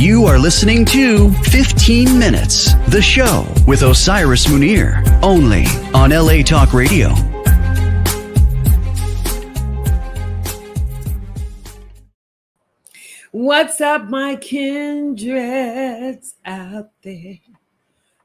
You are listening to 15 Minutes, the show with Osiris Munir, only on LA Talk Radio. What's up, my kindreds out there?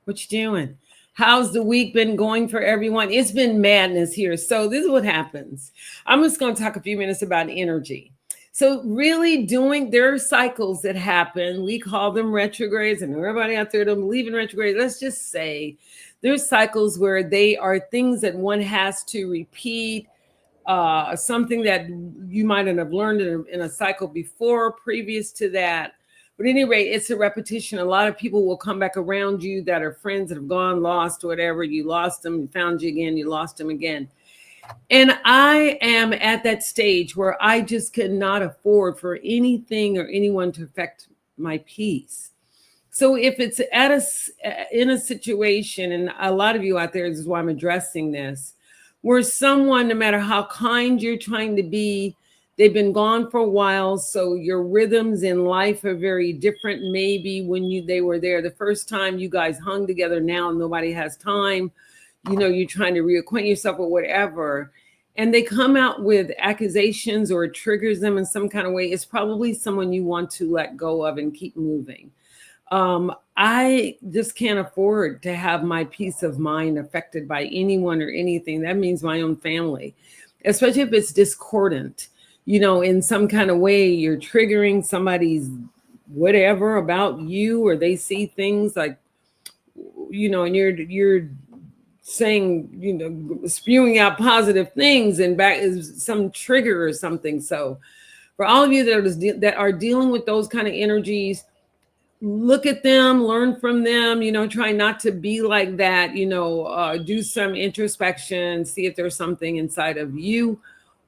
What you doing? How's the week been going for everyone? It's been madness here. So this is what happens. I'm just going to talk a few minutes about energy. So really there are cycles that happen. We call them retrogrades, and everybody out there don't believe in retrogrades. Let's just say there's cycles where they are things that one has to repeat, something that you might have learned in a cycle before, previous to that. But at any rate, it's a repetition. A lot of people will come back around you that are friends that have gone, lost, whatever. You lost them, found you again, you lost them again. And I am at that stage where I just cannot afford for anything or anyone to affect my peace. So if it's in a situation, and a lot of you out there, this is why I'm addressing this, where someone, no matter how kind you're trying to be, they've been gone for a while, so your rhythms in life are very different. Maybe when they were there the first time, you guys hung together. Now nobody has time. You're trying to reacquaint yourself or whatever, and they come out with accusations or it triggers them in some kind of way. It's probably someone you want to let go of and keep moving. I just can't afford to have my peace of mind affected by anyone or anything. That means my own family, especially if it's discordant, in some kind of way. You're triggering somebody's whatever about you, or they see things like, and you're saying, spewing out positive things, and back is some trigger or something. So for all of you that are dealing with those kind of energies, look at them, learn from them, try not to be like that, do some introspection, see if there's something inside of you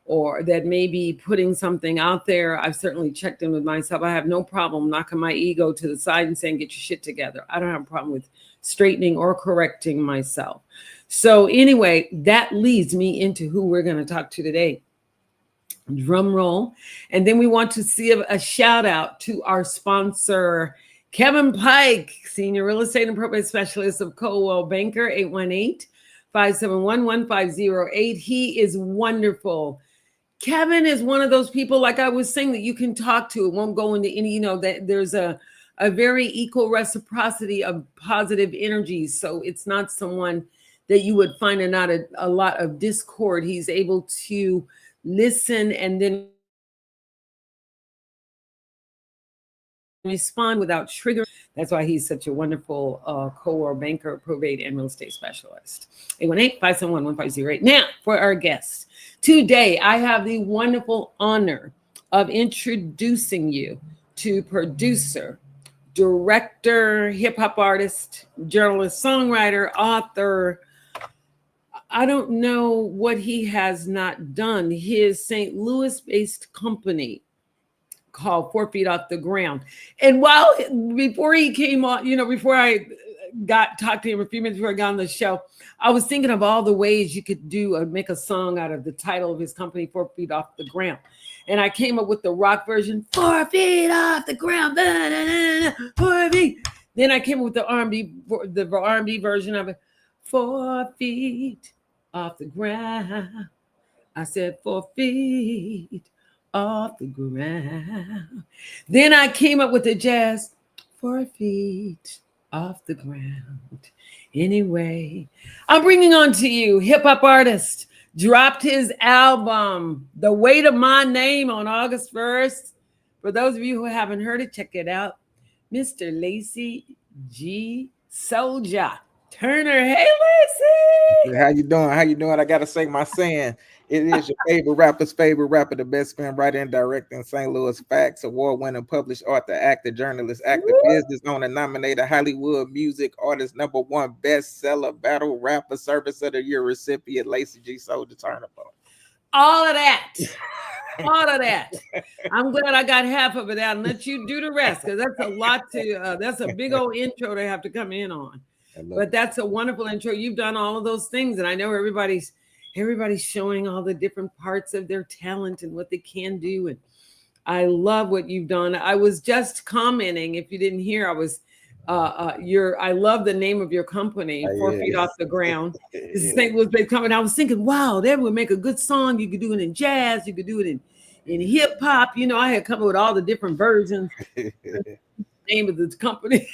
or that may be putting something out there. I've certainly checked in with myself. I have no problem knocking my ego to the side and saying, get your shit together. I don't have a problem with straightening or correcting myself. So anyway, that leads me into who we're going to talk to today. Drum roll. And then we want to see a shout out to our sponsor, Kevin Pike, Senior Real Estate and Probate Specialist of Coldwell Banker, 818-571-1508. He is wonderful. Kevin is one of those people, like I was saying, that you can talk to. It won't go into any, that there's a very equal reciprocity of positive energies. So it's not someone that you would find a lot of discord. He's able to listen and then respond without triggering. That's why he's such a wonderful Coldwell Banker, probate and real estate specialist. 818-571-1508. Now, for our guests. Today, I have the wonderful honor of introducing you to producer, director, hip-hop artist, journalist, songwriter, author. I don't know what he has not done. His St. Louis-based company called 4 Feet Off the Ground. And before he came on, before I talked to him a few minutes before I got on the show, I was thinking of all the ways you could make a song out of the title of his company, 4 Feet Off the Ground. And I came up with the rock version, 4 feet off the ground, 4 feet. Then I came up with the R&B version of it, 4 feet off the ground. I said 4 feet off the ground. Then I came up with the jazz, 4 feet off the ground. Anyway, I'm bringing on to you hip-hop artist, dropped his album, The Weight of My Name, on August 1st. For those of you who haven't heard it, check it out. Mr. Lacey G. Souldier Turner. Hey, Lacey. How you doing? I got to say my saying. It is your favorite rapper's favorite rapper, the best screenwriter and director in St. Louis. Facts, award-winning published author, actor, journalist, active business owner, nominated Hollywood Music Artist #1 bestseller, battle rapper, Service of the Year recipient, Lacey G. Souldier Turner. All of that. I'm glad I got half of it out and let you do the rest, because that's a lot that's a big old intro to have to come in on. But that's a wonderful intro. You've done all of those things, and I know everybody's showing all the different parts of their talent and what they can do. And I love what you've done. I was just commenting, if you didn't hear, I love the name of your company, 4 Feet Off Yes. the Ground. This is Yeah. St. Louis based company. I was thinking, wow, that would make a good song. You could do it in jazz, you could do it in hip hop. You know, I had come up with all the different versions. Name of the company.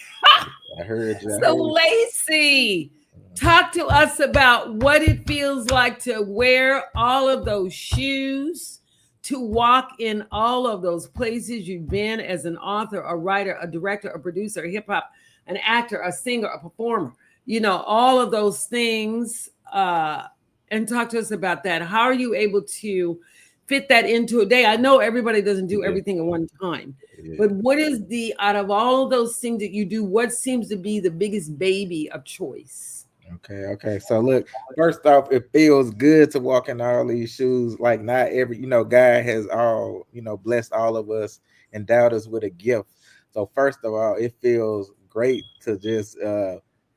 I heard you. I So, heard you. Lacey, talk to us about what it feels like to wear all of those shoes, to walk in all of those places you've been as an author, a writer, a director, a producer, a hip hop, an actor, a singer, a performer, you know, all of those things. And talk to us about that. How are you able to fit that into a day? I know everybody doesn't do Yeah. everything at one time. Yeah. But what is the, out of all of those things that you do, what seems to be the biggest baby of choice? Okay, okay. So look, first off, it feels good to walk in all these shoes. Like not every, God has all, blessed all of us, endowed us with a gift. So first of all, it feels great to just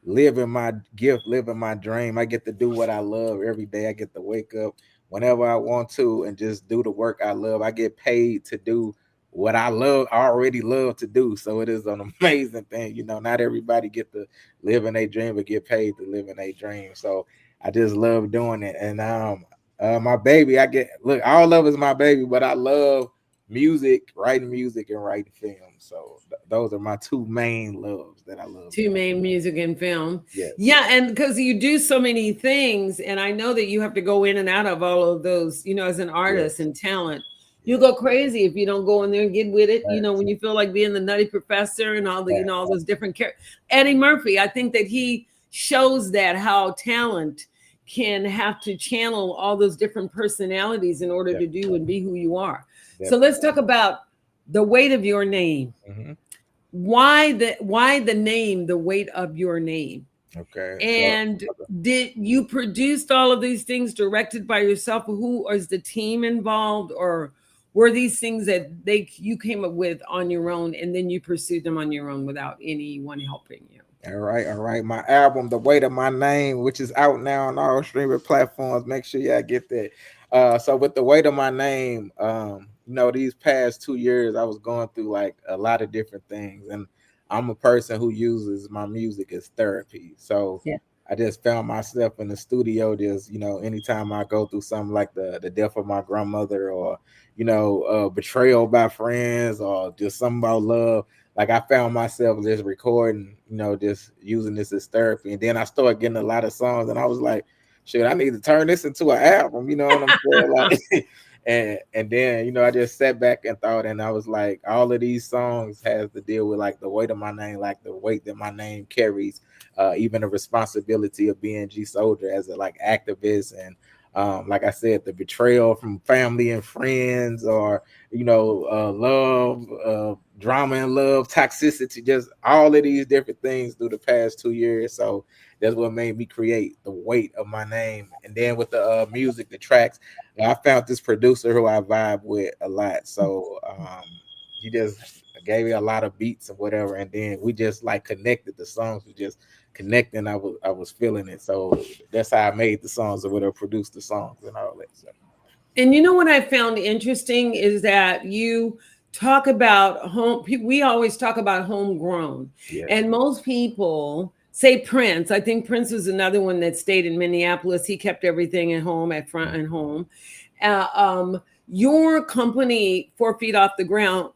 live in my gift, live in my dream. I get to do what I love every day. I get to wake up whenever I want to and just do the work I love. I get paid to do what I love, already love to do. So it is an amazing thing. Not everybody get to live in a dream but get paid to live in a dream. So I just love doing it. And my baby, all of it's my baby, but I love music and writing film. So those are my two main loves that I love Two doing. main, music and film. Yes. Yeah, and because you do so many things, and I know that you have to go in and out of all of those, you know, as an artist Yes. and talent. You Yes. go crazy if you don't go in there and get with it. You know, Facts. when you feel like being the nutty professor and all the, you know, Facts. all those different characters. Eddie Murphy, I think that he shows that how talent can have to channel all those different personalities in order to do and be who you are. So Definitely. let's talk about the weight of your name. Mhm. Why the name, the weight of your name? Okay. So And did you produced all of these things directed by yourself? Who is the team involved, or were these things that you came up with on your own and then you pursued them on your own without anyone helping you? all right, all right. My album, The Weight of My Name, which is out now on all streaming platforms. Make sure y'all get that. So with The Weight of My Name, these past 2 years, I was going through like a lot of different things, and I'm a person who uses my music as therapy. So Yeah. I just found myself in the studio. Just anytime I go through something like the death of my grandmother, or betrayal by friends, or just something about love, like I found myself just recording, just using this as therapy. And then I started getting a lot of songs, and I was like, shit, I need to turn this into an album, you know what I'm saying? Like and then, I just sat back and thought, and I was like, all of these songs has to deal with like the weight of my name, like the weight that my name carries, even the responsibility of being Souldier as a like activist, and like I said, the betrayal from family and friends, or love, drama and love, toxicity, just all of these different things through the past 2 years. So that's what made me create The Weight of My Name. And then with the music, the tracks, I found this producer who I vibe with a lot. So he just gave me a lot of beats and whatever, and then we just like connected the songs. We just connecting. I was feeling it. So that's how I made the songs, or whatever, produced the songs and all that. So. And you know what I found interesting is that you talk about home. We always talk about homegrown, Yes. and most people say Prince. I think Prince was another one that stayed in Minneapolis. He kept everything at home, at front and home. Your company, 4 Feet Off the Ground,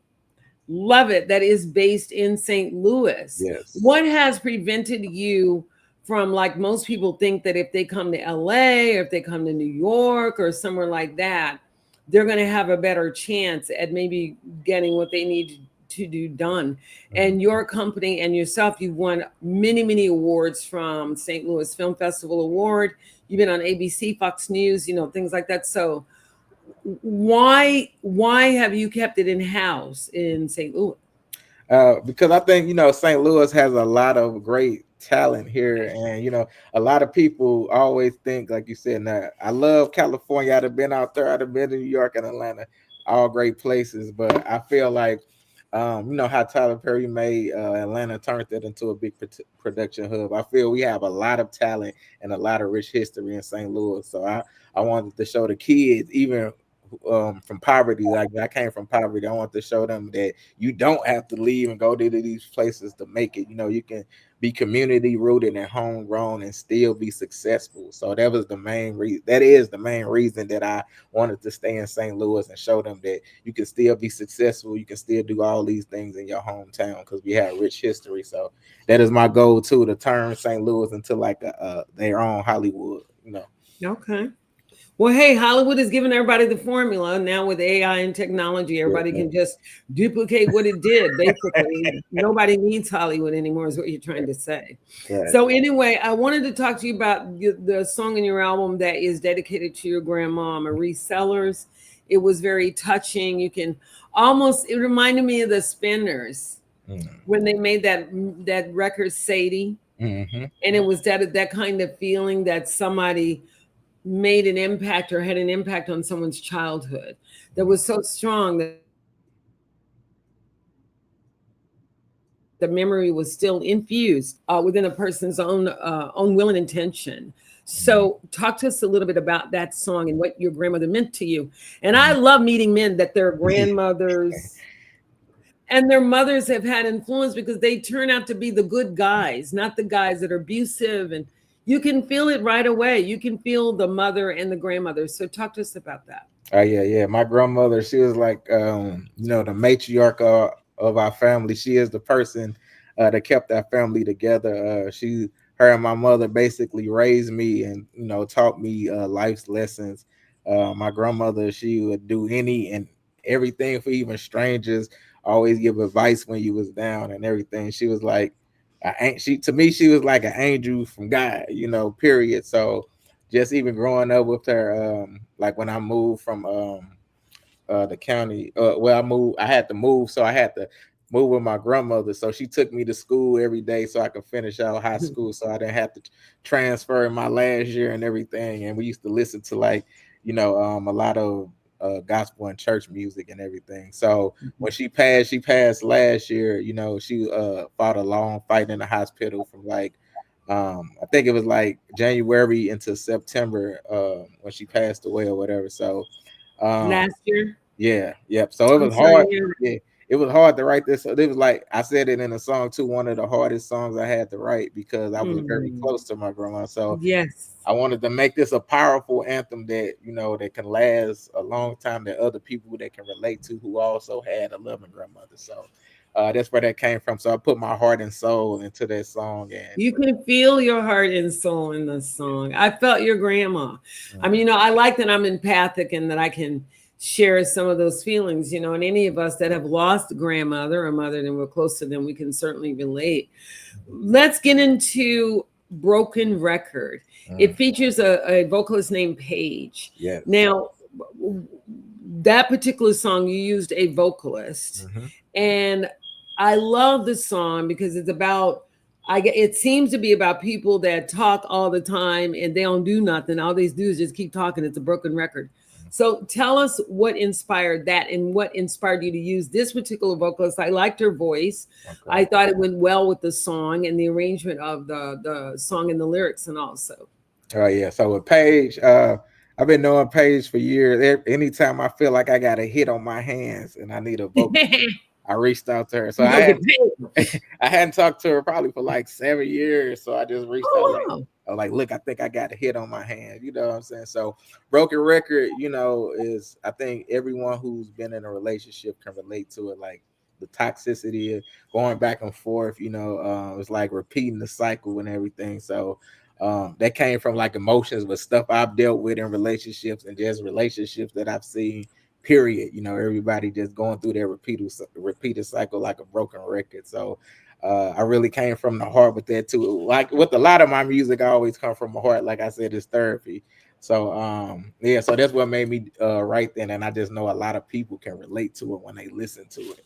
love it, that is based in St. Louis. Yes. What has prevented you from, like most people think that if they come to LA or if they come to New York or somewhere like that, they're going to have a better chance at maybe getting what they need to do done. And your company and yourself, you've won many, many awards, from St. Louis Film Festival Award. You've been on ABC, Fox News, things like that. So why have you kept it in house in St. Louis? Because I think St. Louis has a lot of great talent here, and a lot of people always think, like you said. Now, I love California. I'd have been out there. I'd have been to New York and Atlanta, all great places. But I feel like, how Tyler Perry made Atlanta, turned it into a big production hub. I feel we have a lot of talent and a lot of rich history in St. Louis. So I wanted to show the kids, even from poverty. Like I came from poverty. I want to show them that you don't have to leave and go to these places to make it. You know, you can be community rooted and homegrown and still be successful. So that was the main reason. That is the main reason that I wanted to stay in St. Louis and show them that you can still be successful. You can still do all these things in your hometown because we have rich history. So that is my goal too, to turn St. Louis into like their own Hollywood. You know. Okay. Well, hey, Hollywood is giving everybody the formula. Now with AI and technology, everybody can just duplicate what it did. Basically, nobody needs Hollywood anymore, is what you're trying to say. Right. So anyway, I wanted to talk to you about the song in your album that is dedicated to your grandma, Marie Sellers. It was very touching. You can almost, it reminded me of the Spinners when they made that record, Sadie. Mm-hmm. And it was that kind of feeling that somebody made an impact or had an impact on someone's childhood that was so strong that the memory was still infused within a person's own will and intention. So talk to us a little bit about that song and what your grandmother meant to you. And I love meeting men that their grandmothers and their mothers have had influence because they turn out to be the good guys, not the guys that are abusive. And you can feel it right away. You can feel the mother and the grandmother. So talk to us about that. Oh yeah. My grandmother, she was like the matriarch of our family. She is the person that kept our family together. Her and my mother basically raised me and taught me life's lessons. My grandmother, she would do any and everything for even strangers. Always give advice when you was down and everything. She was like, to me, she was like an angel from God, period. So just even growing up with her, like when I moved from the county, I had to move, so I had to move with my grandmother. So she took me to school every day so I could finish out high school, so I didn't have to transfer in my last year and everything. And we used to listen to a lot of gospel and church music and everything. So when she passed last year. She fought a long fight in the hospital from I think it was like January into September when she passed away or whatever. So Last year. Yep. So it was hard. Yeah, it was hard to write this. So it was like I said it in a song too. One of the hardest songs I had to write because I was very close to my grandma. So yes, I wanted to make this a powerful anthem that that can last a long time, that other people that can relate to who also had a loving grandmother. So that's where that came from. So I put my heart and soul into that song, and you can feel your heart and soul in the song. I felt your grandma. I mean, I like that I'm empathic and that I can share some of those feelings, and any of us that have lost a grandmother or mother and we're close to them, we can certainly relate. Let's get into Broken Record. It features a vocalist named Paige. Yes. Now, that particular song, you used a vocalist. And I love this song because it's about, it seems to be about people that talk all the time and they don't do nothing. All they do is just keep talking. It's a broken record. So tell us what inspired that and what inspired you to use this particular vocalist. I liked her voice. Okay. I thought it went well with the song and the arrangement of the song and the lyrics and also. Oh yeah. So with Paige, I've been knowing Paige for years. Anytime I feel like I got a hit on my hands and I need a vocal, I reached out to her. So I hadn't talked to her probably for like 7 years. So I just reached out. Like, look, I think I got a hit on my hand. You know what I'm saying? So Broken Record, is, I think everyone who's been in a relationship can relate to it. Like the toxicity of going back and forth, it's like repeating the cycle and everything. So that came from like emotions with stuff I've dealt with in relationships and just relationships that I've seen, period. Everybody just going through their repeated cycle like a broken record. So I really came from the heart with that too. Like with a lot of my music, I always come from my heart. Like I said, it's therapy. So so that's what made me write then. And I just know a lot of people can relate to it when they listen to it.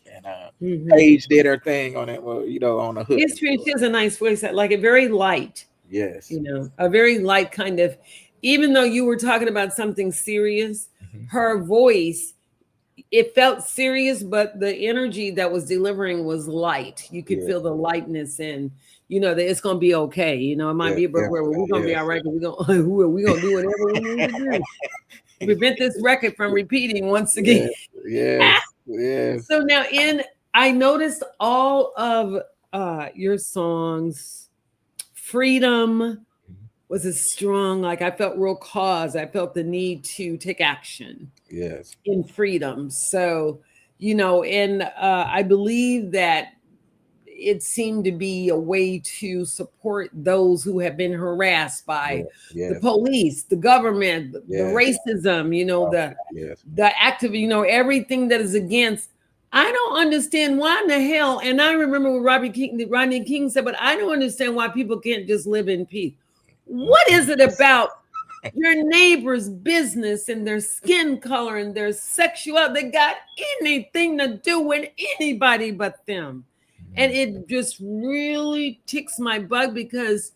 And Paige did her thing on it, on the hook. It's true. She has a nice voice, like a very light. Yes. A very light kind of, even though you were talking about something serious, her voice, it felt serious, but the energy that was delivering was light. You could feel the lightness and that it's gonna be okay. It might be a break where we're gonna be all right, but we're gonna do whatever we need to do. prevent this record from repeating once Yes, again. yes. So now I noticed all of your songs. Freedom was a strong, like I felt real cause. I felt the need to take action Yes. in freedom. So, and I believe that it seemed to be a way to support those who have been harassed by Yes. the Yes. police, the government, the Yes. racism, Oh, the yes. active, everything that is against. I don't understand why in the hell. And I remember what Rodney King said, but I don't understand why people can't just live in peace. What is it about your neighbor's business and their skin color and their sexuality? They got anything to do with anybody but them. And it just really ticks my bug because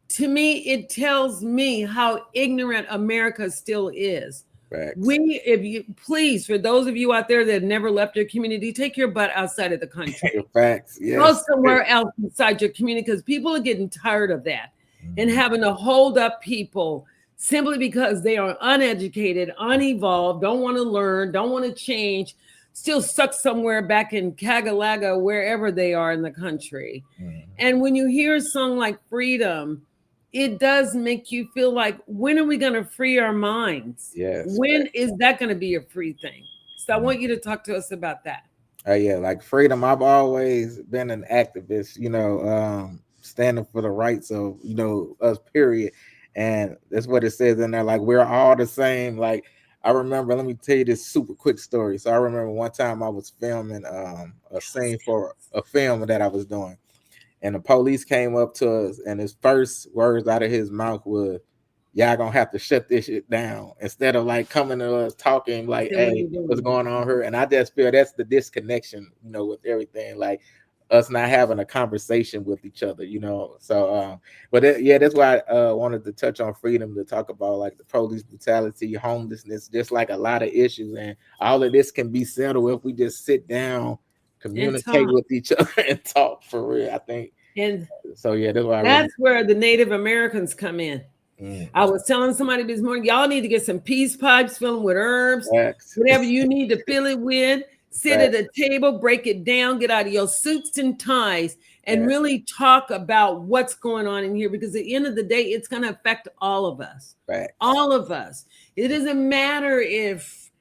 to me, it tells me how ignorant America still is. Facts. If you please, for those of you out there that have never left your community, take your butt outside of the country. Facts. Go Yes. somewhere else inside your community because people are getting tired of that and Mhm. having to hold up people simply because they are uneducated, unevolved, don't want to learn, don't want to change, still stuck somewhere back in Cagalaga, wherever they are in the country. Mhm. And when you hear a song like Freedom, it does make you feel like, when are we going to free our minds? Yes. When is that going to be a free thing? So I want you to talk to us about that. Yeah, like freedom. I've always been an activist, standing for the rights of, us, period. And that's what it says in there. Like, we're all the same. Like, I remember, let me tell you this super quick story. So I remember one time I was filming a scene for a film that I was doing. And the police came up to us, and his first words out of his mouth was, "Y'all gonna have to shut this shit down," instead of like coming to us talking like, Then what are "Hey, you doing? what's going on here?" And I just feel that's the disconnection, with everything, like us not having a conversation with each other. So, yeah, that's why I wanted to touch on freedom, to talk about like the police brutality, homelessness, just like a lot of issues, and all of this can be settled if we just sit down, And communicate talk. with each other, and talk for real. I think And so. Yeah, that's why I really. that's where the Native Americans come in. Mm, I was telling somebody this morning, y'all need to get some peace pipes, fill them with herbs, facts. whatever you need to fill it with. Sit at Facts. a table, break it down, get out of your suits and ties, and Yeah. really talk about what's going on in here. Because at the end of the day, it's going to affect all of us. Facts. All of us. It doesn't matter if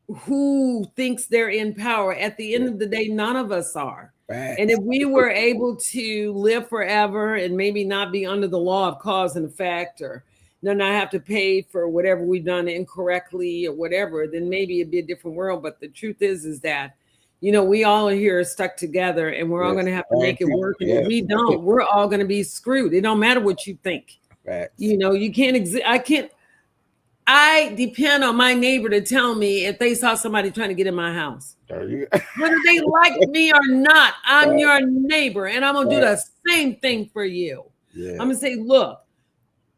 who thinks they're in power. At the end of the day, none of us are. Facts. And if we were able to live forever and maybe not be under the law of cause and effect, or not have to pay for whatever we've done incorrectly or whatever, then maybe it'd be a different world. But the truth is that, we all are here stuck together and we're all Yes. going to have to make it work. And if Yes. we don't, we're all going to be screwed. It don't matter what you think. Facts. You can't I depend on my neighbor to tell me if they saw somebody trying to get in my house. Whether they like me or not, I'm your neighbor and I'm going to do the same thing for you. Yeah. I'm going to say, look,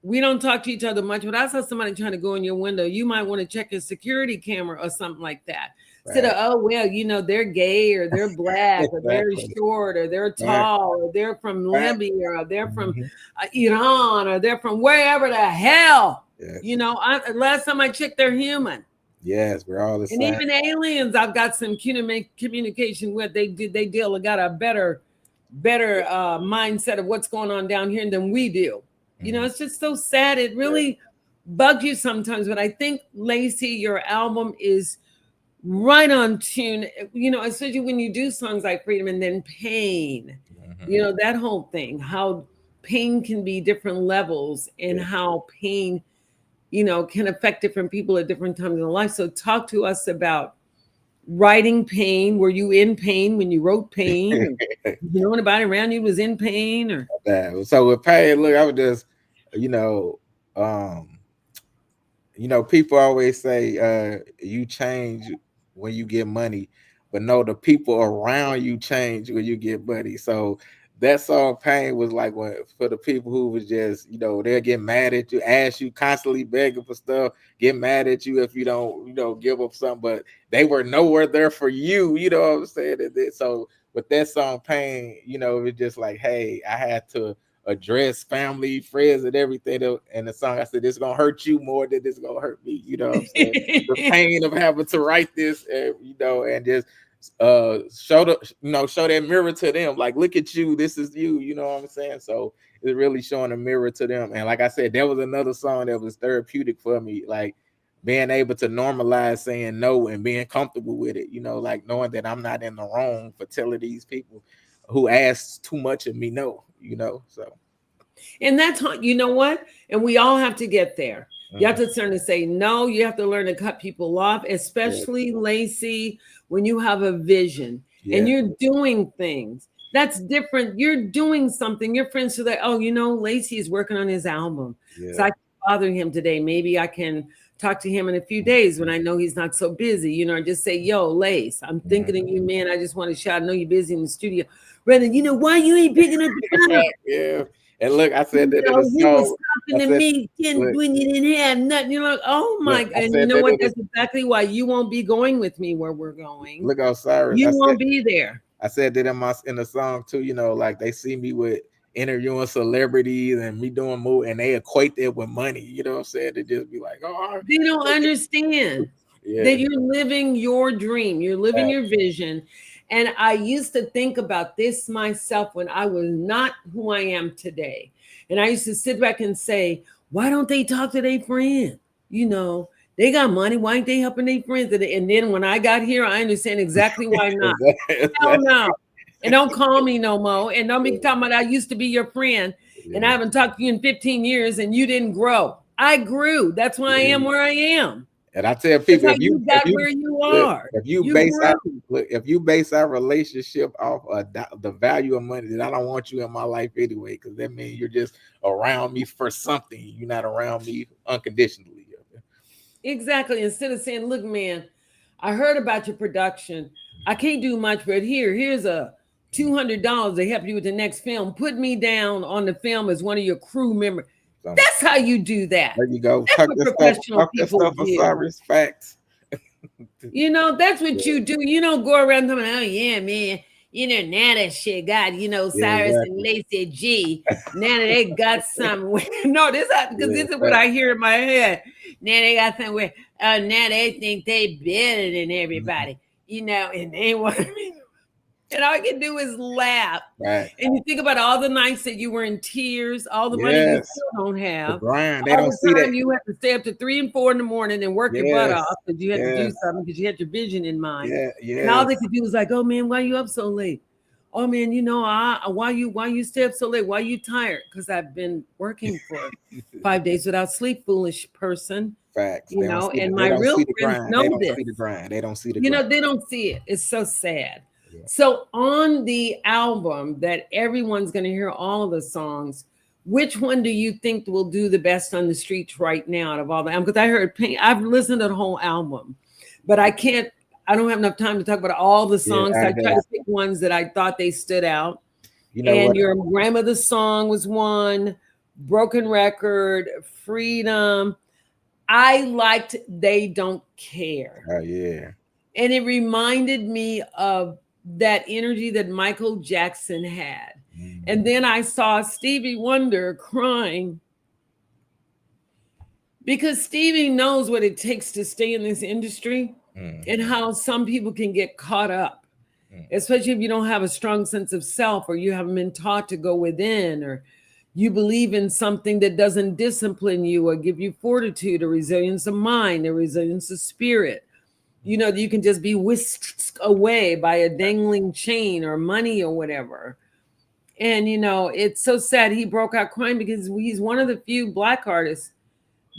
we don't talk to each other much, but I saw somebody trying to go in your window. You might want to check your security camera or something like that. Instead of, oh, well, they're gay or they're black or they're short or they're tall or they're from Libya or they're from Iran or they're from wherever the hell. Yes. Last time I checked, they're human. Yes, we're all the same. And even aliens, I've got some communication with. They got a better mindset of what's going on down here than we do. It's just so sad. It really bugs you sometimes. But I think, Lacey, your album is right on tune. Especially when you do songs like Freedom and then Pain. That whole thing, how pain can be different levels and how pain can affect different people at different times in life. So talk to us about writing Pain. Were you in pain when you wrote Pain? Anybody around you was in pain? Or so with Pain, look, I would just, people always say you change when you get money, but no, the people around you change when you get money. So that song Pain was like for the people who was just, they'll get mad at you, ask you, constantly begging for stuff, get mad at you if you don't, give up something, but they were nowhere there for you. You know what I'm saying? So with that song Pain, it's just like, hey, I had to address family, friends, and everything. And the song, I said, "This gonna hurt you more than this gonna hurt me." You know what I'm saying? The pain of having to write this, and and just show that mirror to them, like, look at you, this is you. You know what I'm saying? So it's really showing a mirror to them. And like I said, that was another song that was therapeutic for me, like being able to normalize saying no and being comfortable with it, like knowing that I'm not in the wrong for telling these people who ask too much of me no. So and that's you know what, and we all have to get there. You have to learn to say no. You have to learn to cut people off, especially Lacey, when you have a vision and you're doing things. That's different. You're doing something. Your friends are like, oh, Lacey is working on his album. So I can bother him today. Maybe I can talk to him in a few days when I know he's not so busy, just say, yo, Lace, I'm thinking of you, man. I just want to shout, I know you're busy in the studio. Rather, why you ain't picking up the phone? Yeah. And look, I said that in the he song. was talking to me, when you didn't have nothing. You're like, oh my God. And you know what? That's exactly why you won't be going with me where we're going. Look, Osiris. You won't be there. I said that in the song too, like they see me with interviewing celebrities and me doing more, and they equate that with money. You know what I'm saying? They just be like, oh, they don't understand that you're living your dream, you're living your vision. And I used to think about this myself when I was not who I am today. And I used to sit back and say, why don't they talk to their friend? They got money. Why ain't they helping their friends? And then when I got here, I understand exactly why not. Hell no. And don't call me no more. And don't be talking about I used to be your friend and I haven't talked to you in 15 years and you didn't grow. I grew. That's why I am where I am. And I tell people, if you base our relationship off the value of money, then I don't want you in my life anyway, because that means you're just around me for something. You're not around me unconditionally. Exactly. Instead of saying, look, man, I heard about your production. I can't do much, but here's a $200 to help you with the next film. Put me down on the film as one of your crew members. That's how you do that. There you go. That's what professional people do. Facts. That's what you do. Go around talking, oh yeah, man. Now that shit got, Cyrus and Lacey G. Now that they got something. No, this is what I hear in my head. Now they got something. Now they think they better than everybody. And they want to. And all I can do is laugh. Right. And you think about all the nights that you were in tears, all the money you still don't have. The grind. They don't see that. You have to stay up to 3 and 4 in the morning and work your butt off because you had to do something because you had your vision in mind. And all they could do was like, oh man, why you up so late? Oh man, why you stay up so late? Why you tired? Because I've been working for 5 days without sleep, foolish person. Facts. And my real friends know this. They don't see the grind. They don't see it. It's so sad. So on the album that everyone's going to hear all of the songs, which one do you think will do the best on the streets right now out of all them? Because I heard I've listened to the whole album, but I don't have enough time to talk about all the songs. I tried to pick ones that I thought they stood out. Your grandmother's song was one, Broken Record, Freedom. I liked They Don't Care. Oh yeah. And it reminded me of that energy that Michael Jackson had. And then I saw Stevie Wonder crying because Stevie knows what it takes to stay in this industry and how some people can get caught up, especially if you don't have a strong sense of self or you haven't been taught to go within, or you believe in something that doesn't discipline you or give you fortitude or resilience of mind or resilience of spirit. You can just be whisked away by a dangling chain or money or whatever. And, it's so sad. He broke out crying because he's one of the few Black artists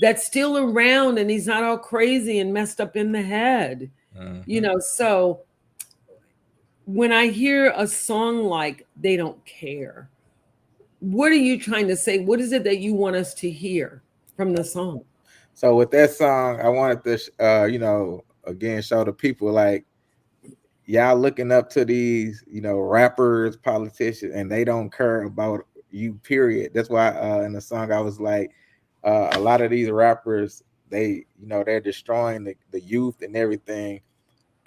that's still around and he's not all crazy and messed up in the head. So when I hear a song like They Don't Care, what are you trying to say? What is it that you want us to hear from the song? So with that song, I wanted to, again, show the people like y'all looking up to these, rappers, politicians, and they don't care about you, period. That's why in the song I was like, a lot of these rappers, they're destroying the youth and everything,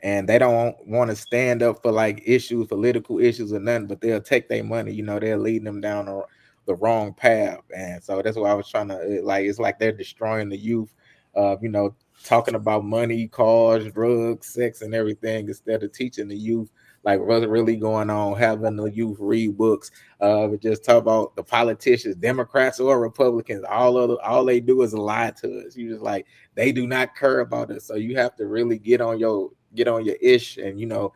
and they don't want to stand up for like issues, political issues or nothing, but they'll take their money, they're leading them down the wrong path. And so that's why I was trying to like, it's like they're destroying the youth, you know, talking about money, cars, drugs, sex, and everything instead of teaching the youth like what's really going on, having the youth read books. We just talk about the politicians, Democrats or Republicans. All they do is lie to us. You just like they do not care about us. So you have to really get on your ish, and you know,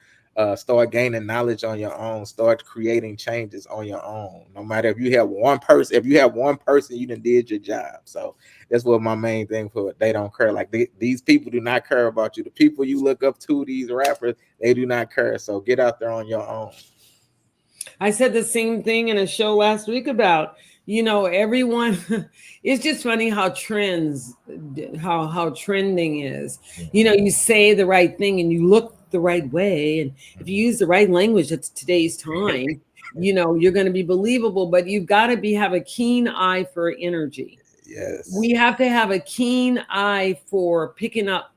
start gaining knowledge on your own. Start creating changes on your own. No matter if you have one person, you done did your job. So that's what my main thing for. They don't care. Like these people do not care about you. The people you look up to, these rappers, they do not care. So get out there on your own. I said the same thing in a show last week about, you know, everyone. It's just funny how how trending is. You know, you say the right thing and you look the right way, and if you use the right language, it's today's time. You know, you're going to be believable, but you've got to have a keen eye for energy. Yes. We have to have a keen eye for picking up.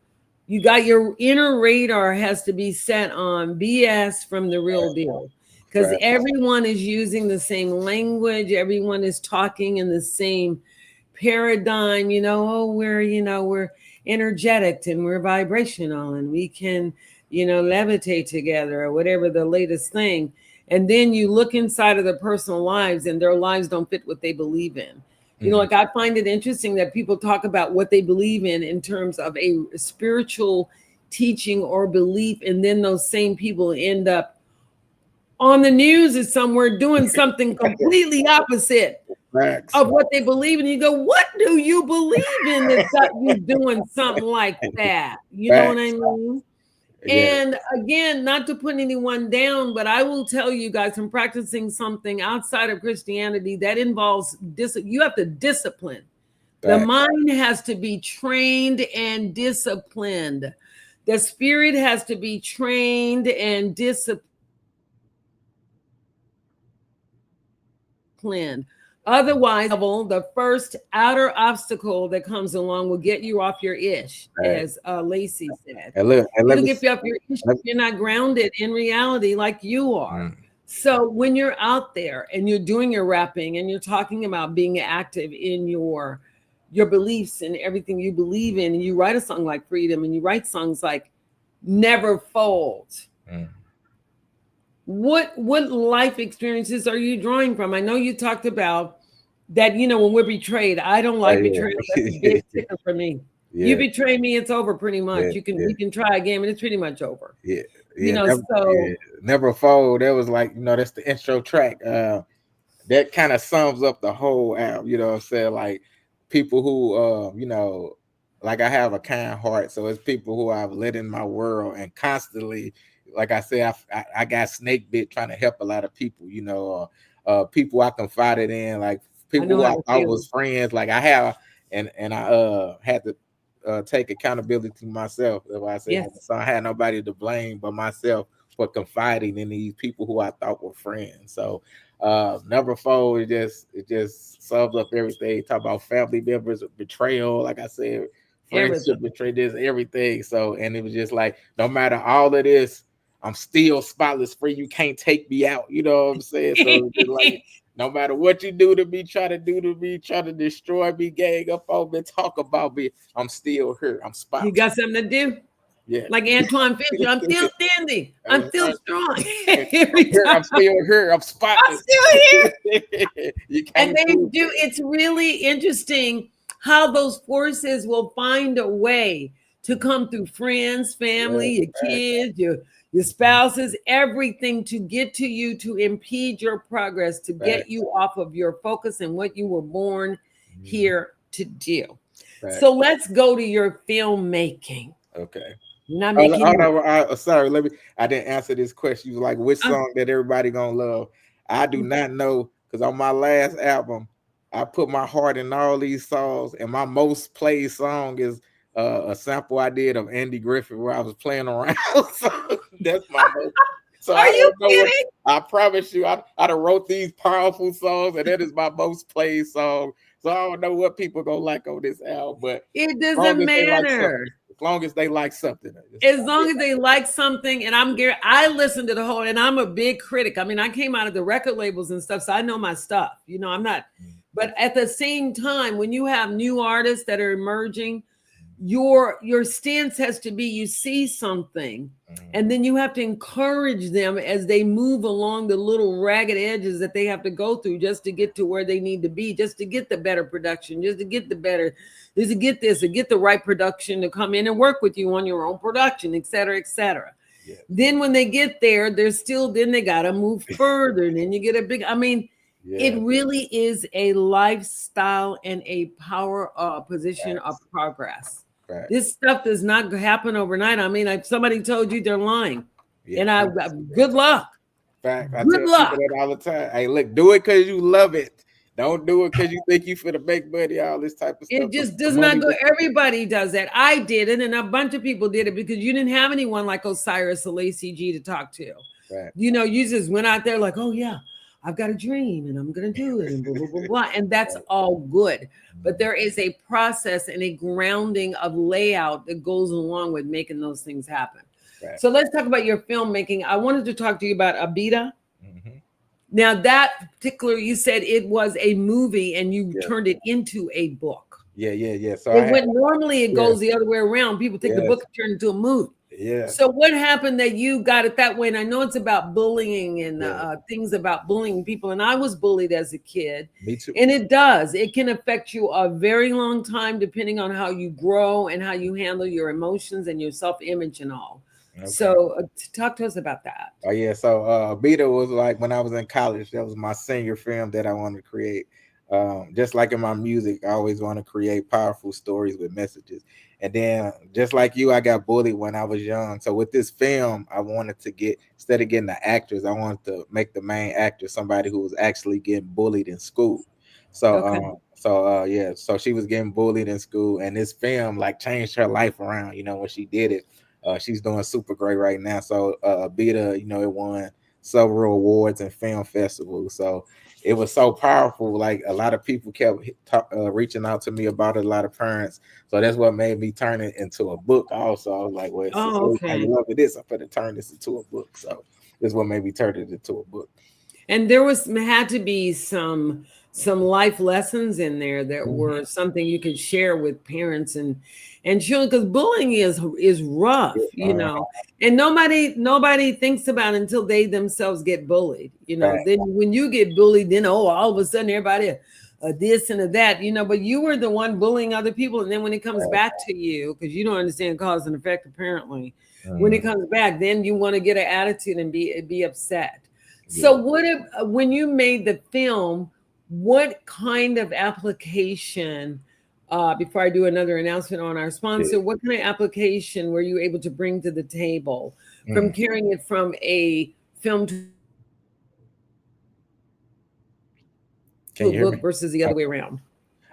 You got your inner radar has to be set on BS from the real deal. Because everyone is using the same language, everyone is talking in the same paradigm. You know, oh, we're energetic and we're vibrational and we can, you know, levitate together or whatever the latest thing. And then you look inside of their personal lives and their lives don't fit what they believe in. You know, like I find it interesting that people talk about what they believe in terms of a spiritual teaching or belief, and then those same people end up on the news is somewhere doing something completely opposite of what they believe in. You go, what do you believe in that's got you doing something like that? You know what I mean? And again, not to put anyone down, but I will tell you guys, I'm practicing something outside of Christianity that involves you have to discipline. The mind has to be trained and disciplined. The spirit has to be trained and disciplined. Otherwise, the first outer obstacle that comes along will get you off your ish, as Lacey said. It'll get you off your ish if you're not grounded in reality like you are. So when you're out there and you're doing your rapping and you're talking about being active in your beliefs and everything you believe in, and you write a song like Freedom and you write songs like Never Fold. What life experiences are you drawing from? I know you talked about that, you know, when we're betrayed. I don't like betrayal. That's a big sticker for me. You betray me, it's over pretty much. You can try again, but it's pretty much over. You know, Never Fold. That was like, you know, that's the intro track. That kind of sums up the whole album, you know what I'm saying? Like people who you know, like I have a kind heart. So it's people who I've let in my world and constantly, like I said, I got snake bit trying to help a lot of people, you know, people I confided in, like people who I thought was friends. Like I have, and I had to take accountability to myself. That's why I said, so I had nobody to blame but myself for confiding in these people who I thought were friends. So Never Fold, it just sums up everything. Talk about family members, betrayal, like I said, friendship, betrayal, this, everything. So, and it was just like, no matter all of this, I'm still spotless free. You can't take me out. You know what I'm saying? So it's like, no matter what you do to me, try to destroy me, gang up on me, talk about me, I'm still here. I'm spotless. You got something to do? Yeah. Like Antoine Fisher, I'm still standing. I'm still strong. I'm still here. I'm spotless. I'm still here. And they do. It's really interesting how those forces will find a way to come through friends, family, your kids, your spouses, everything to get to you, to impede your progress, to get you off of your focus and what you were born here to do. So let's go to your filmmaking. Okay. Not making sorry, I didn't answer this question. You was like, which song that everybody gonna love? I do not know, because on my last album, I put my heart in all these songs, and my most played song is a sample I did of Andy Griffith where I was playing around. So that's my most. So Are you kidding? I promise you, I wrote these powerful songs, and that is my most played song. So I don't know what people gonna like on this album, but it doesn't matter. As long as they like something. As long as they like something, and I listen to the whole, and I'm a big critic. I mean, I came out of the record labels and stuff, so I know my stuff. You know, I'm not, but at the same time, when you have new artists that are emerging, your stance has to be you see something, and then you have to encourage them as they move along the little ragged edges that they have to go through just to get to where they need to be, just to get the better production, just to get to get this, to get the right production to come in and work with you on your own production, et cetera, et cetera. Yeah. Then when they get there, then they got to move further. And then you get a big, it really is a lifestyle and a power position of progress. Right. This stuff does not happen overnight. I mean, if somebody told you, they're lying. Yeah, and good luck. Fact. I tell people that all the time. Hey, look, do it because you love it. Don't do it because you think you finna make money, all this type of stuff. It just does not go. Everybody does that. I did it, and a bunch of people did it because you didn't have anyone like Osiris or Lacey G to talk to. Right. You know, you just went out there like, oh yeah, I've got a dream and I'm gonna do it and blah blah blah blah, and that's all good. But there is a process and a grounding of layout that goes along with making those things happen. Right. So let's talk about your filmmaking. I wanted to talk to you about Abida. Now that particular, you said it was a movie and you turned it into a book. Yeah. So normally it goes the other way around. People take the book and turn it into a movie. Yeah. So what happened that you got it that way? And I know it's about bullying and things about bullying people. And I was bullied as a kid. Me too. And it can affect you a very long time, depending on how you grow and how you handle your emotions and your self-image and all. Okay. So talk to us about that. Oh yeah. So Abida was like when I was in college, that was my senior film that I wanted to create. Just like in my music, I always want to create powerful stories with messages. And then just like you, I got bullied when I was young. So with this film, I wanted to instead of getting the actors, I wanted to make the main actor somebody who was actually getting bullied in school. So so she was getting bullied in school, and this film like changed her life around, when she did it. She's doing super great right now. So Abida, it won several awards and film festivals. So it was so powerful. Like a lot of people kept reaching out to me about it, a lot of parents. So that's what made me turn it into a book also. I was like, well, I love this. I'm going to turn this into a book. So this is what made me turn it into a book. And there had to be some life lessons in there that were something you could share with parents and children, because bullying is rough, and nobody thinks about it until they themselves get bullied. Right. Then when you get bullied, then all of a sudden everybody this and that, but you were the one bullying other people, and then when it comes back to you, because you don't understand cause and effect apparently, when it comes back, then you want to get an attitude and be upset. So when you made the film, what kind of application, before I do another announcement on our sponsor, what kind of application were you able to bring to the table from carrying it from a film to a book versus the other way around?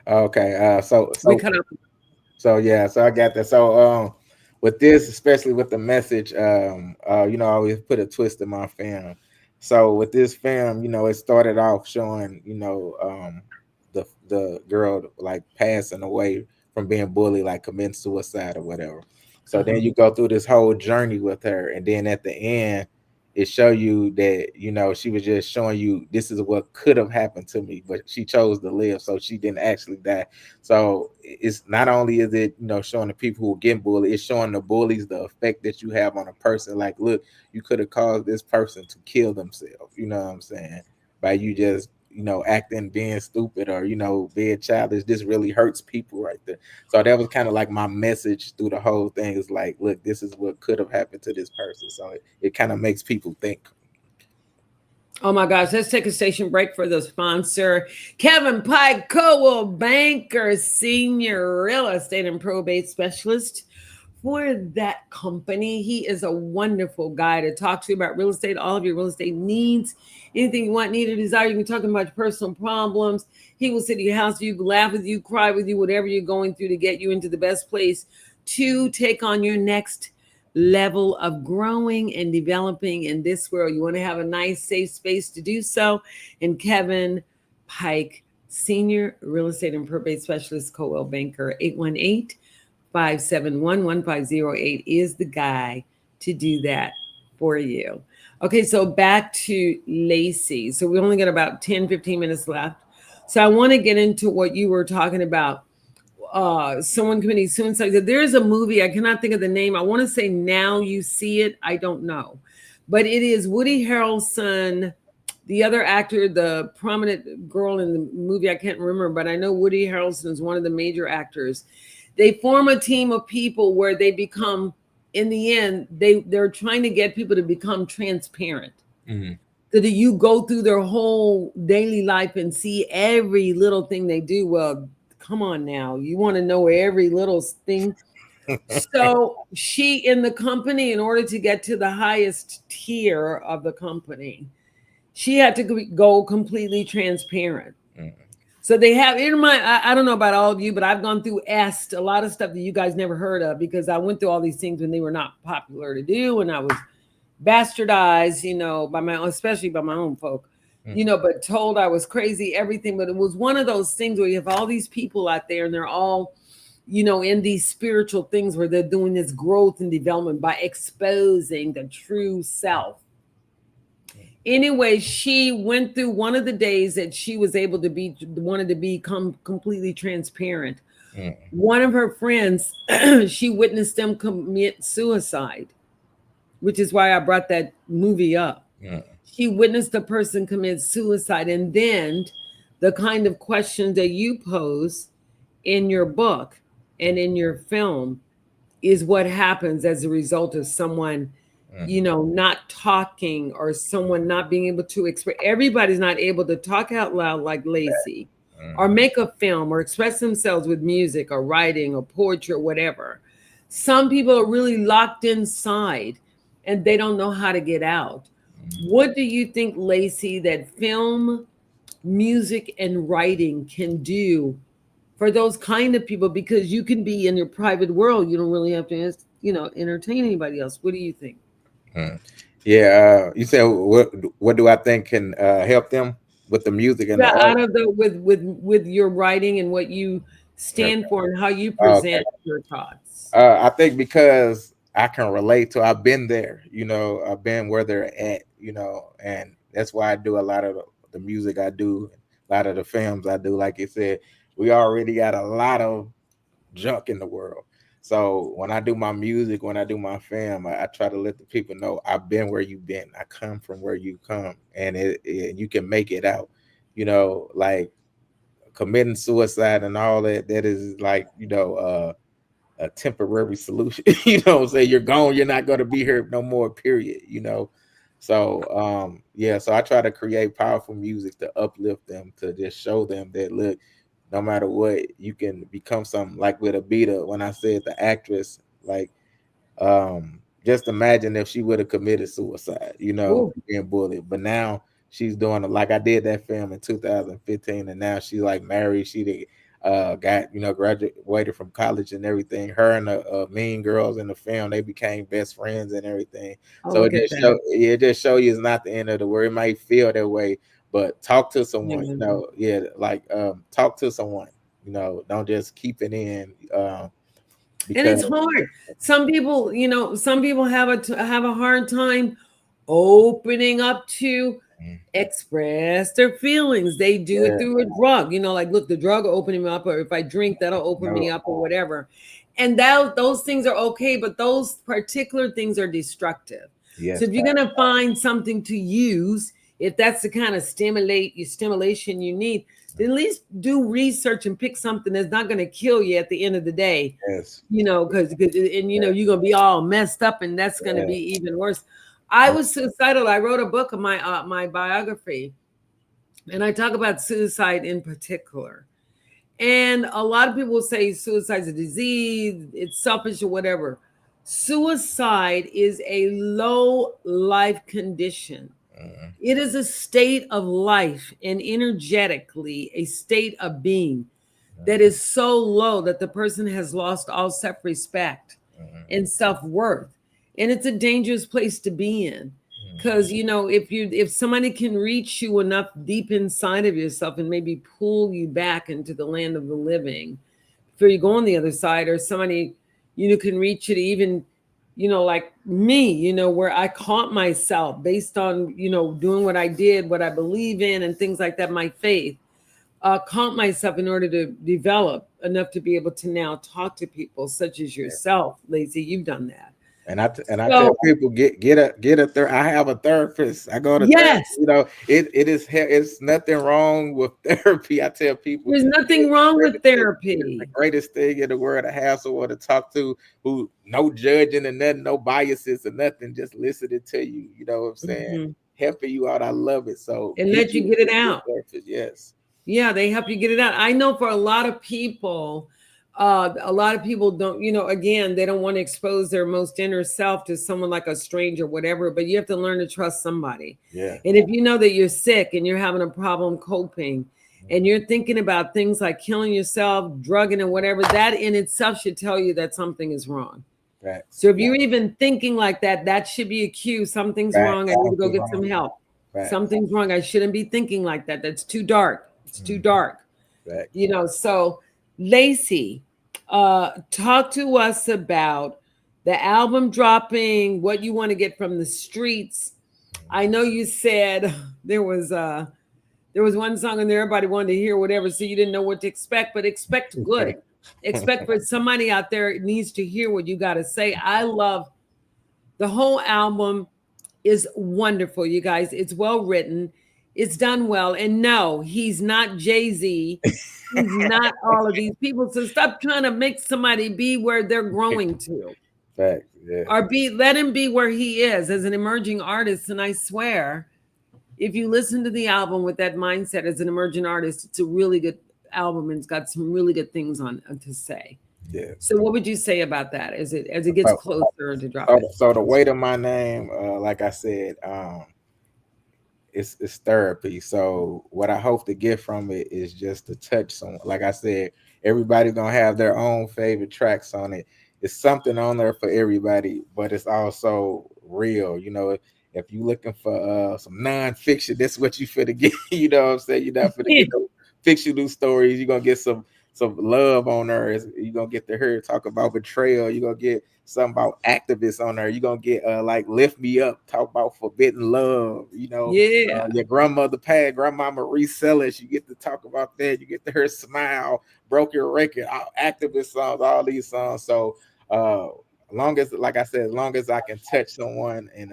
Okay. So I got that. So with this, especially with the message, I always put a twist in my film. So with this film, it started off showing, the girl like passing away from being bullied, like committing suicide or whatever. So then you go through this whole journey with her, and then at the end, it show you that she was just showing you this is what could have happened to me, but she chose to live, so she didn't actually die. So it's not only is it showing the people who get bullied, it's showing the bullies the effect that you have on a person. Like, look, you could have caused this person to kill themselves. You know what I'm saying? By you just acting, being stupid, or being childish. This really hurts people right there. So that was kind of like my message through the whole thing, is like, look, this is what could have happened to this person. So it kind of makes people think. Oh my gosh, let's take a station break for the sponsor. Kevin Pike, Coldwell Banker, Senior Real Estate and Probate Specialist for that company. He is a wonderful guy to talk to about real estate, all of your real estate needs, anything you want, need, or desire. You can talk about your personal problems. He will sit at your house with you, laugh with you, cry with you, whatever you're going through to get you into the best place to take on your next level of growing and developing in this world. You want to have a nice, safe space to do so. And Kevin Pike, Senior Real Estate and Probate Specialist, Coldwell Banker, 818 571-1508 is the guy to do that for you. Okay, so back to Lacey. So we only got about 10, 15 minutes left. So I want to get into what you were talking about. Someone committing suicide. There is a movie, I cannot think of the name. I want to say Now You See It. I don't know. But it is Woody Harrelson, the other actor, the prominent girl in the movie, I can't remember, but I know Woody Harrelson is one of the major actors. They form a team of people where they become, in the end, they're trying to get people to become transparent. Mm-hmm. So that you go through their whole daily life and see every little thing they do. Well, come on now. You want to know every little thing. So she in the company, in order to get to the highest tier of the company, she had to go completely transparent. Mm-hmm. So they have in my, I don't know about all of you, but I've gone through a lot of stuff that you guys never heard of, because I went through all these things when they were not popular to do, and I was bastardized, by my own, especially by my own folk, but told I was crazy, everything. But it was one of those things where you have all these people out there and they're all, in these spiritual things where they're doing this growth and development by exposing the true self. Anyway, she went through one of the days that she was able to wanted to become completely transparent. One of her friends, she witnessed them commit suicide, which is why I brought that movie up. She witnessed a person commit suicide, and then the kind of questions that you pose in your book and in your film is what happens as a result of someone, not talking, or someone not being able to express. Everybody's not able to talk out loud like Lacey, or make a film, or express themselves with music or writing or poetry or whatever. Some people are really locked inside and they don't know how to get out. What do you think, Lacey, that film, music, and writing can do for those kind of people? Because you can be in your private world. You don't really have to, entertain anybody else. What do you think? Yeah, you said what do I think can help them with the music and the art? Out of the with your writing and what you stand for and how you present your thoughts. I think because I can relate to. I've been there. I've been where they're at. And that's why I do a lot of the music I do, a lot of the films I do. Like you said, we already got a lot of junk in the world. So when I do my music, when I do my film, I try to let the people know I've been where you've been. I come from where you come, and you can make it out. Like committing suicide and all that. That is like a temporary solution. Say you're gone, you're not going to be here no more. Period. So so I try to create powerful music to uplift them, to just show them that look, no matter what, you can become something. Like with Abita, when I said the actress, like just imagine if she would have committed suicide, being bullied. But now she's doing it. Like I did that film in 2015, and now she's like married. She got graduated from college and everything. Her and the Mean Girls in the film, they became best friends and everything. So it just show you it's not the end of the world. It might feel that way, but talk to someone. Talk to someone. Don't just keep it in. And it's hard. Some people, have a hard time opening up to express their feelings. They do it through a drug. Like, look, the drug will open me up, or if I drink, that'll open me up, or whatever. And those things are okay, but those particular things are destructive. Yes, so if you're gonna find something to use, if that's the kind of stimulation you need, then at least do research and pick something that's not going to kill you at the end of the day. Yes. Because you're going to be all messed up, and that's going to be even worse. I was suicidal. I wrote a book of my biography, and I talk about suicide in particular. And a lot of people will say suicide's a disease, it's selfish or whatever. Suicide is a low life condition. It is a state of life, and energetically a state of being that is so low that the person has lost all self-respect and self-worth. And it's a dangerous place to be in, because if somebody can reach you enough deep inside of yourself and maybe pull you back into the land of the living before you go on the other side, or somebody you can reach it even, like me, where I caught myself based on, doing what I did, what I believe in, and things like that, my faith, caught myself in order to develop enough to be able to now talk to people such as yourself, Lacey. You've done that. And I So, tell people get a I have a therapist. I go to therapy. yes, It's nothing wrong with therapy. I tell people there's nothing wrong with it's the therapy. greatest thing in the world to have someone to talk to who no judging and nothing, no biases or nothing, just listening to you. You know what I'm saying? Mhm. Helping you out. I love it. So And get let you you get it a good out. therapist. Yes. Yeah, they help you get it out. I know for a lot of people don't, again, they don't want to expose their most inner self to someone like a stranger, whatever, but you have to learn to trust somebody. Yeah. And if you know that you're sick and you're having a problem coping and you're thinking about things like killing yourself, drugging, and whatever, that in itself should tell you that something is wrong. Facts. So if you're even thinking like that, that should be a cue. Something's wrong. I need to go get some help. Facts. Something's wrong. I shouldn't be thinking like that. That's too dark. It's too dark. Facts. So Lacey, talk to us about the album dropping, what you want to get from the streets. I know you said there was one song in there everybody wanted to hear whatever, so you didn't know what to expect, but expect good. Expect for somebody out there needs to hear what you got to say. I love the whole album is wonderful, you guys. It's well written. It's done well. And no, he's not Jay-Z. He's not all of these people. So stop trying to make somebody be where they're growing to. Facts. Yeah. Or let him be where he is as an emerging artist. And I swear, if you listen to the album with that mindset as an emerging artist, it's a really good album and it's got some really good things on to say. Yeah. So what would you say about that as it gets closer to drop it? So the weight of my name, like I said, it's therapy. So what I hope to get from it is just to touch someone. Like I said, everybody's gonna have their own favorite tracks on it. It's something on there for everybody, but it's also real. If you're looking for some nonfiction, that's what you finna get. You know what I'm saying? You're not finna get no fictional stories. You're gonna get some love on there. You're gonna get to hear talk about betrayal. You're gonna get something about activists on there. You're gonna get like Lift Me Up, talk about forbidden love. Yeah. Your grandmother passed, grandmama resellers. You get to talk about that. You get to hear Smile, Broke Your Record, activist songs, all these songs. So long as, like I said, as long as I can touch someone, and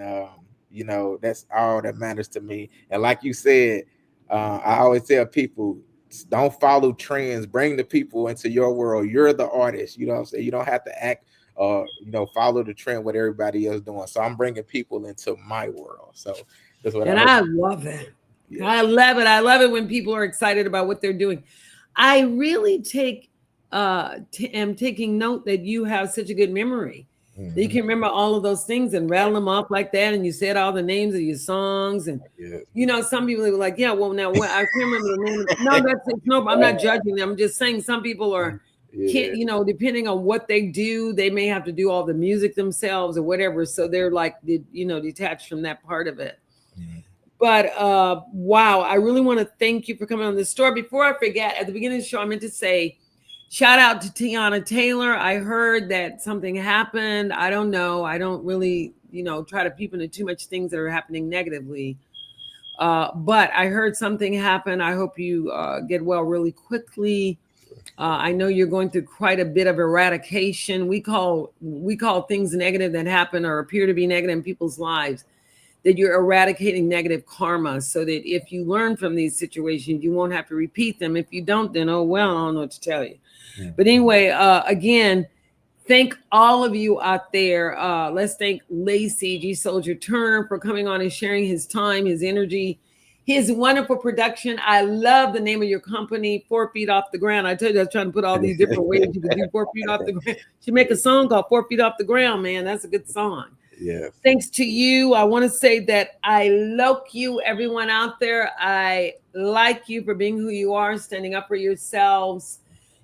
that's all that matters to me. And like you said, I always tell people, don't follow trends. Bring the people into your world. You're the artist. You know what I'm saying? You don't have to act follow the trend what everybody else doing. So I'm bringing people into my world. So that's what I love it. Yeah. I love it. I love it when people are excited about what they're doing. I really am taking note that you have such a good memory. Mm-hmm. That you can remember all of those things and rattle them off like that. And you said all the names of your songs. And, some people were like, yeah, well, now I can't remember the name. No, no, I'm not judging them. I'm just saying some people are, can't, depending on what they do, they may have to do all the music themselves or whatever. So they're like, detached from that part of it. Mm-hmm. But wow, I really want to thank you for coming on the store. Before I forget, at the beginning of the show, I meant to say, shout out to Tiana Taylor. I heard that something happened. I don't know. I don't really, try to peep into too much things that are happening negatively. But I heard something happen. I hope you get well really quickly. I know you're going through quite a bit of eradication. We call things negative that happen or appear to be negative in people's lives, that you're eradicating negative karma so that if you learn from these situations, you won't have to repeat them. If you don't, then, oh, well, I don't know what to tell you. Yeah. But anyway, again, thank all of you out there. Let's thank Lacey G. Souldier Turner for coming on and sharing his time, his energy, his wonderful production. I love the name of your company, 4 Feet Off the Ground. I told you I was trying to put all these different ways you could do 4 feet off the ground. You should make a song called 4 Feet Off the Ground, man. That's a good song. Yeah. Thanks to you. I want to say that I love you, everyone out there. I like you for being who you are, standing up for yourselves,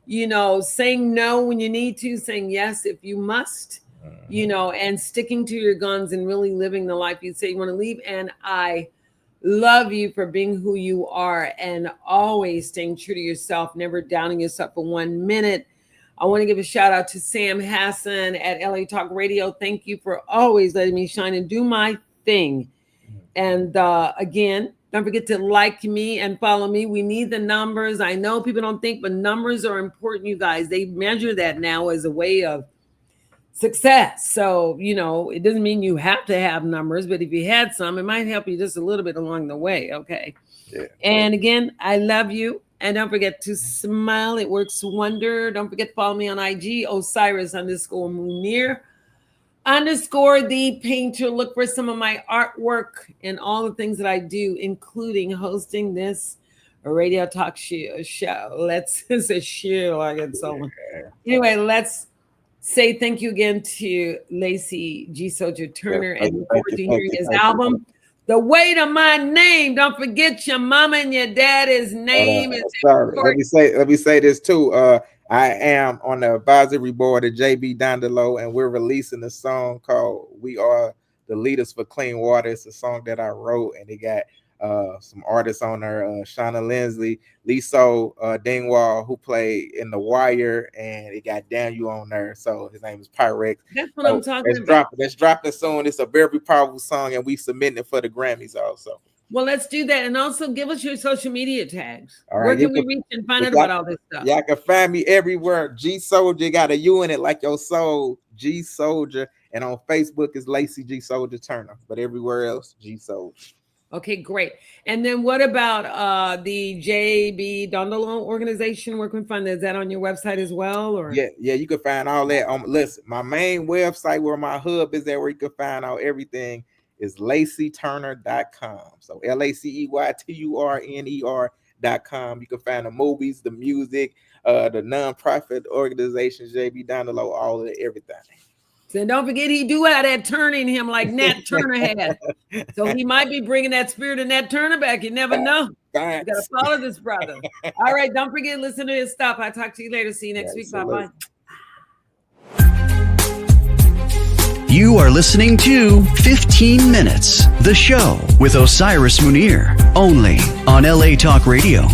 saying no when you need to, saying yes if you must, and sticking to your guns and really living the life you say you want to live. And I love you for being who you are and always staying true to yourself, never downing yourself for 1 minute. I want to give a shout out to Sam Hassan at LA Talk Radio. Thank you for always letting me shine and do my thing. And again, don't forget to like me and follow me. We need the numbers. I know people don't think, but numbers are important, you guys. They measure that now as a way of success. So, you know, it doesn't mean you have to have numbers, but if you had some, it might help you just a little bit along the way. Okay. Yeah. And again, I love you. And don't forget to smile. It works wonder. Don't forget to follow me on IG, Osiris_Munir _ the painter. Look for some of my artwork and all the things that I do, including hosting this radio talk show. Let's it's a show. I get someone. Anyway, let's say thank you again to Lacey G. Souldier Turner, and look forward to hearing his album, The Weight of My Name. Don't forget your mama and your daddy's name. Sorry. Let me say this too. I am on the advisory board of JB Dandelo, and we're releasing a song called "We Are the Leaders for Clean Water." It's a song that I wrote, and it got some artists on there, Shauna Lindsley, Lisa Dingwall, who played in The Wire, and it got Daniel on there. So his name is Pyrex. That's what I'm talking about. Let's drop it soon. It's a very powerful song, and we submitting it for the Grammys also. Well, let's do that. And also give us your social media tags. All right, where can we reach and find out about all this stuff? Y'all can find me everywhere. G Souldier, got a U in it like your soul. G Souldier. And on Facebook is Lacey G Souldier Turner. But everywhere else, G Souldier. Okay, great. And then what about the JB Dandelo organization? Where can we find that? Is that on your website as well? Or yeah, you can find all that on. Listen, my main website where my hub is at, where you can find out everything, is LaceyTurner.com. So LaceyTurner.com. You can find the movies, the music, the nonprofit organizations, JB Dandelo, all of it, everything. So don't forget, he do have that turning him like Nat Turner had. So he might be bringing that spirit of Nat Turner back. You never know. You got to follow this brother. All right, don't forget, listen to his stuff. I'll talk to you later. See you next week. Bye-bye. You are listening to 15 Minutes, the show with Osiris Munir, only on LA Talk Radio.